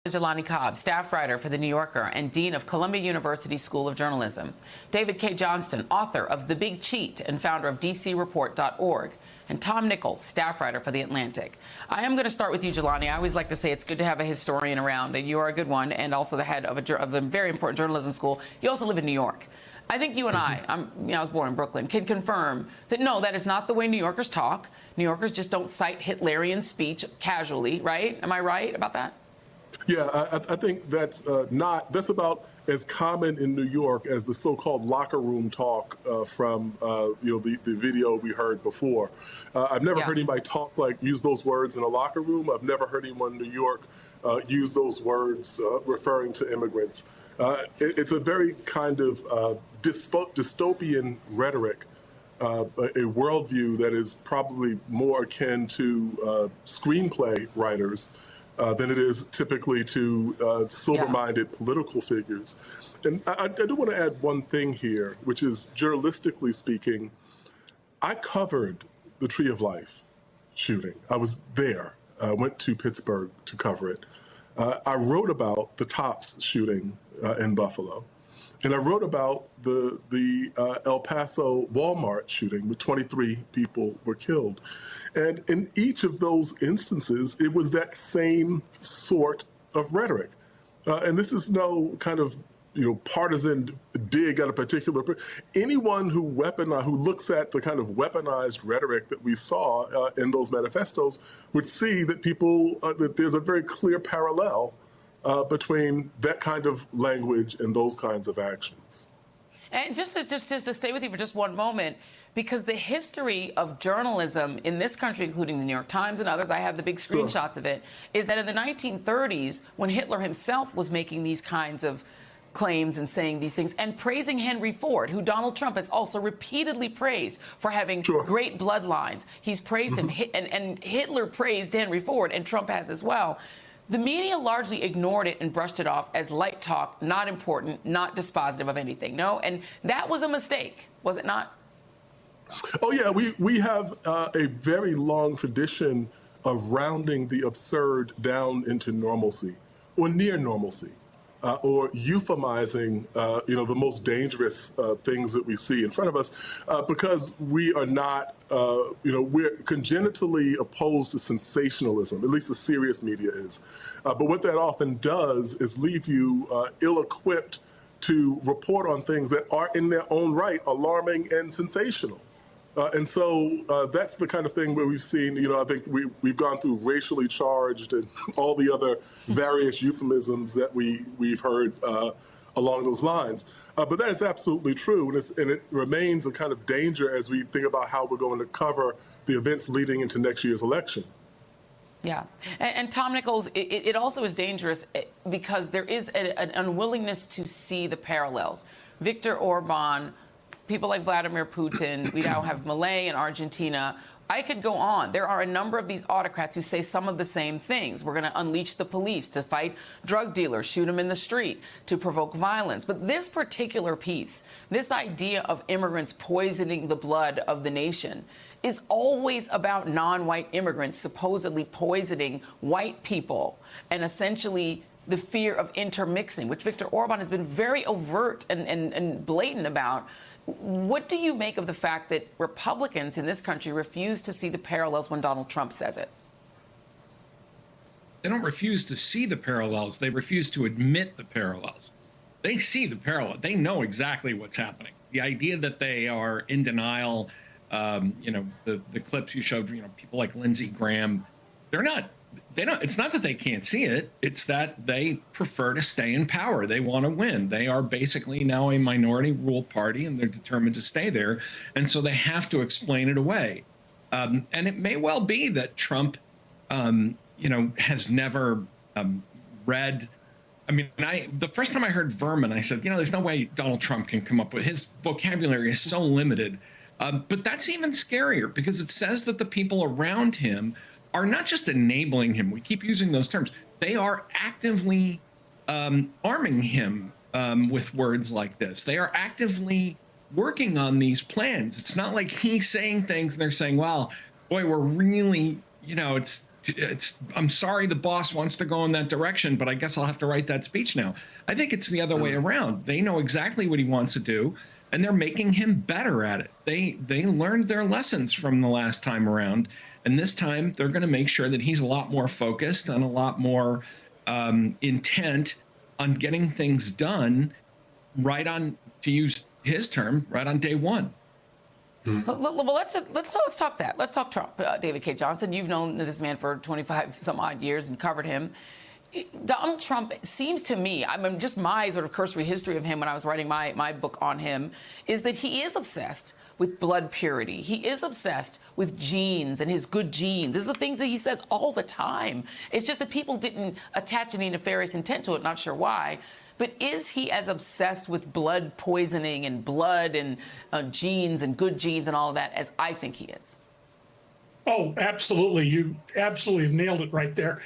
Jelani Cobb, staff writer for The New Yorker and Dean of Columbia University School of Journalism. David K. Johnston, author of The Big Cheat and founder of DCReport.org. And Tom Nichols, staff writer for The Atlantic. I am going to start with you, Jelani. I always like to say it's good to have a historian around, and you are a good one, and also the head of a very important journalism school. You also live in New York. I think you and I was born in Brooklyn, can confirm that, no, that is not the way New Yorkers talk. New Yorkers just don't cite Hitlerian speech casually, right? Am I right about that? Yeah, I think that's that's about as common in New York as the so-called locker room talk from the video we heard before. I've never heard anybody use those words in a locker room. I've never heard anyone in New York use those words referring to immigrants. It's a very kind of dystopian rhetoric, a worldview that is probably more akin to screenplay writers than it is typically to sober-minded political figures. And I do want to add one thing here, which is, journalistically speaking, I covered the Tree of Life shooting. I was there. I went to Pittsburgh to cover it. I wrote about the Tops shooting in Buffalo. And I wrote about the El Paso Walmart shooting, where 23 people were killed. And in each of those instances, it was that same sort of rhetoric. And this is no kind of partisan dig at a particular. Anyone who looks at the kind of weaponized rhetoric that we saw in those manifestos would see that that there's a very clear parallel between that kind of language and those kinds of actions. And just to stay with you for just one moment, because the history of journalism in this country, including the New York Times and others, I have the big screenshots of it, is that in the 1930s, when Hitler himself was making these kinds of claims and saying these things and praising Henry Ford, who Donald Trump has also repeatedly praised for having great bloodlines. He's praised him, and Hitler praised Henry Ford, and Trump has as well. The media largely ignored it and brushed it off as light talk, not important, not dispositive of anything. No, and that was a mistake, was it not? Oh, yeah, we have a very long tradition of rounding the absurd down into normalcy or near normalcy, or euphemizing, the most dangerous things that we see in front of us, because we are not, we're congenitally opposed to sensationalism, at least the serious media is. But what that often does is leave you ill-equipped to report on things that are in their own right alarming and sensational. And so that's the kind of thing where we've seen, I think we've gone through racially charged and all the other various euphemisms that we've heard along those lines. But that is absolutely true, and it remains a kind of danger as we think about how we're going to cover the events leading into next year's election. Yeah. And Tom Nichols, it also is dangerous because there is an unwillingness to see the parallels. Viktor Orban, people like Vladimir Putin, we now have Milei in Argentina. I could go on. There are a number of these autocrats who say some of the same things. We're going to unleash the police to fight drug dealers, shoot them in the street, to provoke violence. But this particular piece, this idea of immigrants poisoning the blood of the nation, is always about non-white immigrants supposedly poisoning white people, and essentially the fear of intermixing, which Viktor Orban has been very overt and blatant about. What do you make of the fact that Republicans in this country refuse to see the parallels when Donald Trump says it? They don't refuse to see the parallels. They refuse to admit the parallels. They see the parallel. They know exactly what's happening. The idea that they are in denial, the clips you showed, people like Lindsey Graham, it's not that they can't see it. It's that they prefer to stay in power. They want to win. They are basically now a minority rule party, and they're determined to stay there. And so they have to explain it away. And it may well be that Trump, has never read. I mean, the first time I heard vermin, I said, there's no way Donald Trump can come up with, his vocabulary is so limited. But that's even scarier, because it says that the people around him are not just enabling him. We keep using those terms. They are actively arming him with words like this. They are actively working on these plans. It's not like he's saying things and they're saying, well, boy, we're really, I'm sorry the boss wants to go in that direction, but I guess I'll have to write that speech now. I think it's the other way around. They know exactly what he wants to do, and they're making him better at it. They learned their lessons from the last time around, and this time they're going to make sure that he's a lot more focused and a lot more intent on getting things done right on, to use his term, right on day one. Well, let's talk that. Let's talk Trump, David K. Johnson. You've known this man for 25 some odd years and covered him. Donald Trump seems to me, I mean, just my sort of cursory history of him when I was writing my book on him, is that he is obsessed with blood purity. He is obsessed with genes and his good genes. These are the things that he says all the time. It's just that people didn't attach any nefarious intent to it, not sure why. But is he as obsessed with blood poisoning and blood and genes and good genes and all of that as I think he is? Oh, absolutely. You absolutely have nailed it right there.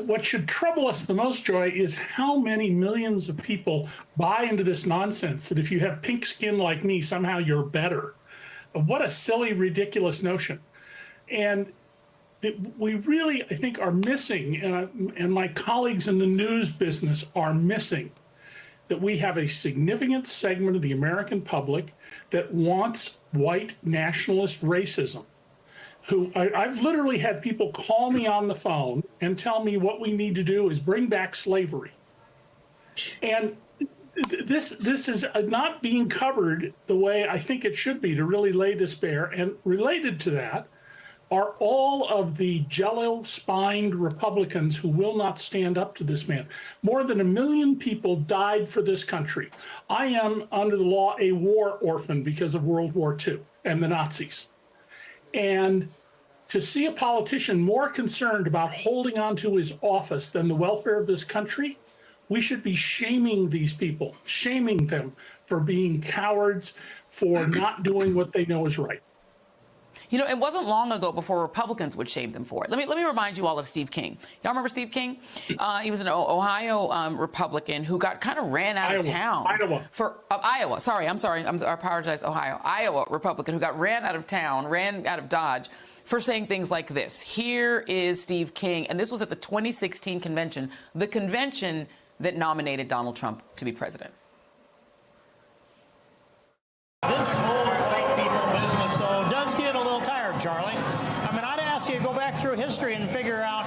What should trouble us the most, Joy, is how many millions of people buy into this nonsense that if you have pink skin like me, somehow you're better. What a silly, ridiculous notion. And we really, I think, are missing, and my colleagues in the news business are missing, that we have a significant segment of the American public that wants white nationalist racism. I've literally had people call me on the phone and tell me what we need to do is bring back slavery. And this is not being covered the way I think it should be to really lay this bare. And related to that are all of the jello-spined Republicans who will not stand up to this man. More than 1 million people died for this country. I am, under the law, a war orphan because of World War II and the Nazis. And to see a politician more concerned about holding on to his office than the welfare of this country, we should be shaming these people, shaming them for being cowards, for not doing what they know is right. You know, it wasn't long ago before Republicans would shame them for it. Let me remind you all of Steve King. Y'all remember Steve King? He was an Ohio Republican who got kind of ran out of town. Iowa. Sorry. I apologize, Ohio. Iowa Republican who got ran out of town, ran out of Dodge for saying things like this. Here is Steve King, and this was at the 2016 convention, the convention that nominated Donald Trump to be president. This whole white people business, though, does get a little tired, Charlie. I mean, I'd ask you to go back through history and figure out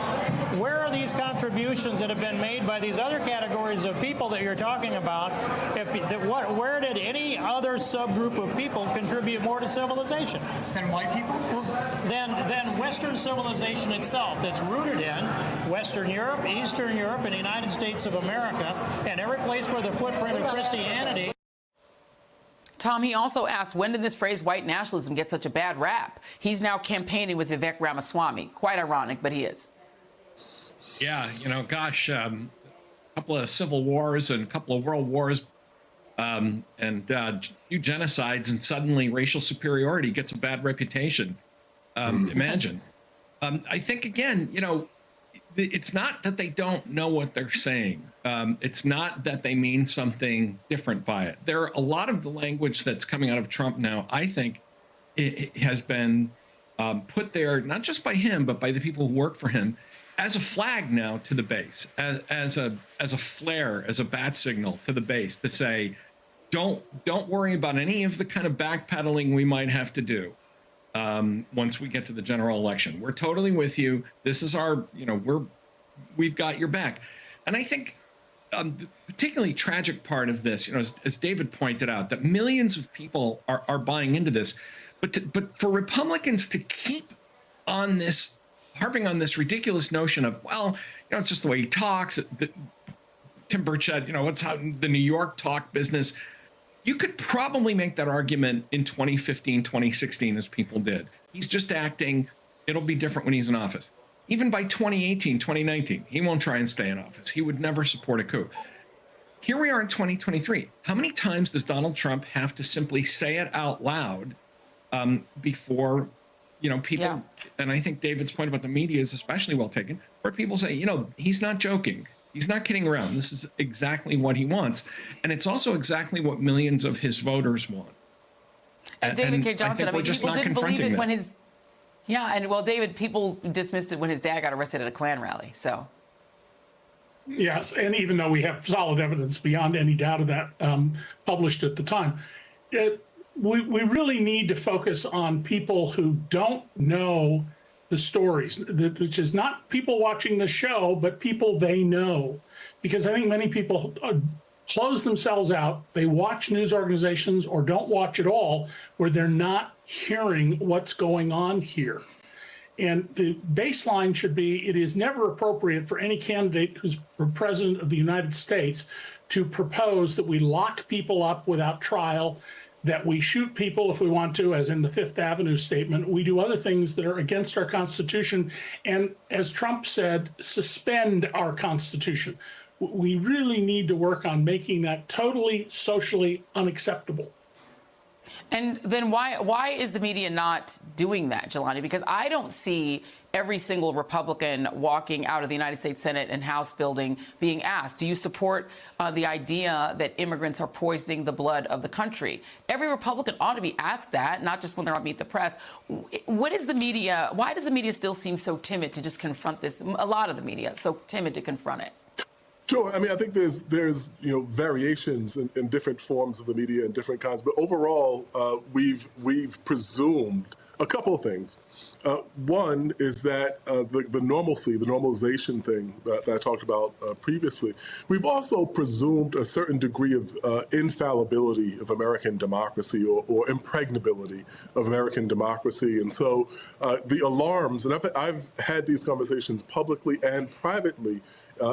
where are these contributions that have been made by these other categories of people that you're talking about. Where did any other subgroup of people contribute more to civilization? Than white people? Than Western civilization itself, that's rooted in Western Europe, Eastern Europe, and the United States of America, and every place where the footprint of Christianity. Tom, he also asked, when did this phrase white nationalism get such a bad rap? He's now campaigning with Vivek Ramaswamy. Quite ironic, but he is. Yeah, you know, gosh, a couple of civil wars and a couple of world wars and few genocides, and suddenly racial superiority gets a bad reputation. Imagine. I think, again, you know, it's not that they don't know what they're saying. It's not that they mean something different by it. There are a lot of the language that's coming out of Trump now, I think, it has been put there, not just by him, but by the people who work for him, as a flag now to the base, as a flare, as a bat signal to the base to say, don't worry about any of the kind of backpedaling we might have to do once we get to the general election. We're totally with you. This is our, you know, we've got your back. And I think the particularly tragic part of this, you know, as David pointed out, that millions of people are buying into this, but for Republicans to keep on this, harping on this ridiculous notion of, well, you know, it's just the way he talks. Tim Burchett, you know, what's how the New York talk business. You could probably make that argument in 2015, 2016, as people did. He's just acting. It'll be different when he's in office. Even by 2018, 2019, he won't try and stay in office. He would never support a coup. Here we are in 2023. How many times does Donald Trump have to simply say it out loud before, you know, people, yeah. And I think David's point about the media is especially well taken, where people say, you know, he's not joking. He's not kidding around. This is exactly what he wants. And it's also exactly what millions of his voters want. David K. Johnson, I mean, people didn't believe it when Yeah, and well, David, people dismissed it when his dad got arrested at a Klan rally. So. Yes, and even though we have solid evidence beyond any doubt of that published at the time, we really need to focus on people who don't know the stories, which is not people watching the show, but people they know. Because I think many people close themselves out. They watch news organizations or don't watch at all, where they're not hearing what's going on here. And the baseline should be, it is never appropriate for any candidate who's president of the United States to propose that we lock people up without trial, that we shoot people if we want to, as in the Fifth Avenue statement. We do other things that are against our Constitution. And as Trump said, suspend our Constitution. We really need to work on making that totally socially unacceptable. And then why is the media not doing that, Jelani? Because I don't see every single Republican walking out of the United States Senate and House building being asked, do you support the idea that immigrants are poisoning the blood of the country? Every Republican ought to be asked that, not just when they're on Meet the Press. What is the media? Why does the media still seem so timid to just confront this? A lot of the media so timid to confront it. Sure. I mean, I think there's variations in different forms of the media and different kinds, but overall, we've presumed a couple of things. One is that the normalcy, the normalization thing that I talked about previously, we've also presumed a certain degree of infallibility of American democracy or impregnability of American democracy. And so the alarms, and I've had these conversations publicly and privately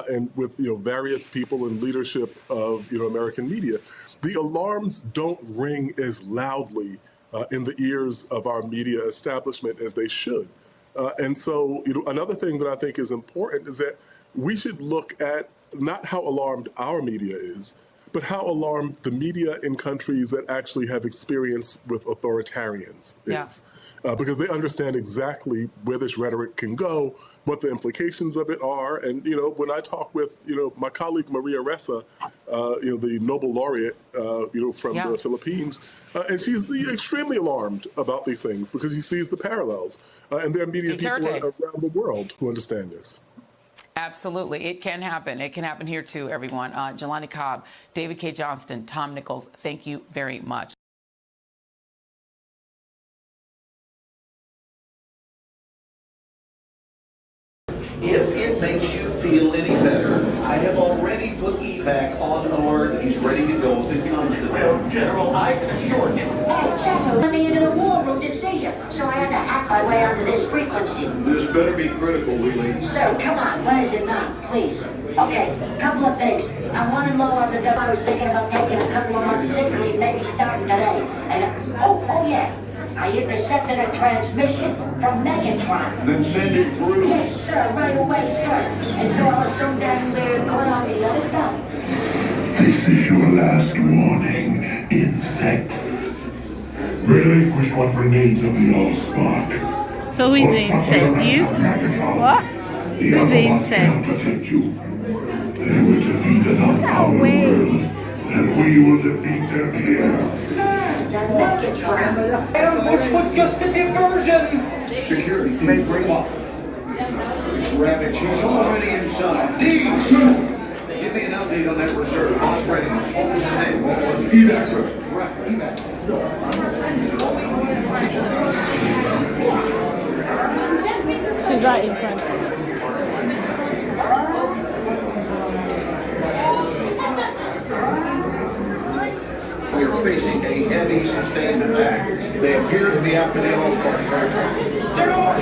and with various people in leadership of American media, the alarms don't ring as loudly in the ears of our media establishment as they should. And so, another thing that I think is important is that we should look at not how alarmed our media is, but how alarmed the media in countries that actually have experience with authoritarians is. Because they understand exactly where this rhetoric can go, what the implications of it are. And, when I talk with, my colleague Maria Ressa, the Nobel laureate, from the Philippines, and she's extremely alarmed about these things because she sees the parallels. And there are media people around the world who understand this. Absolutely. It can happen. It can happen here, too, everyone. Jelani Cobb, David K. Johnston, Tom Nichols, thank you very much. If it makes you feel any better, I have already put evac on alert. He's ready to go if it comes to that. General, I can assure you. Hey, General, let me into the war room to see you, so I had to hack my way onto this frequency. This better be critical, Wheelie. Sir, come on, when is it not, please? Okay, couple of things. I'm running low on the dough. I was thinking about taking a couple of months sick leave, maybe starting today. And, oh yeah. I intercepted a transmission from Megatron. Then send it through. Yes, sir, right away, sir. And so I was so damn weird, caught on the other stuff. This is your last warning, insects. Relinquish what remains of the Allspark. So who's the insect? You? What? Who's the insect? Protect you. They were defeated on our world, and we will defeat them here. Ambush was just a diversion! Security, please bring up. Ravage, he's already inside. Deeds! Give me an update on that reserve. Boss readiness. What was his name? What was it? Evac, sir. Right, evac. She's right in front. We are facing a heavy sustained attack. They appear to be after the Allspark. General,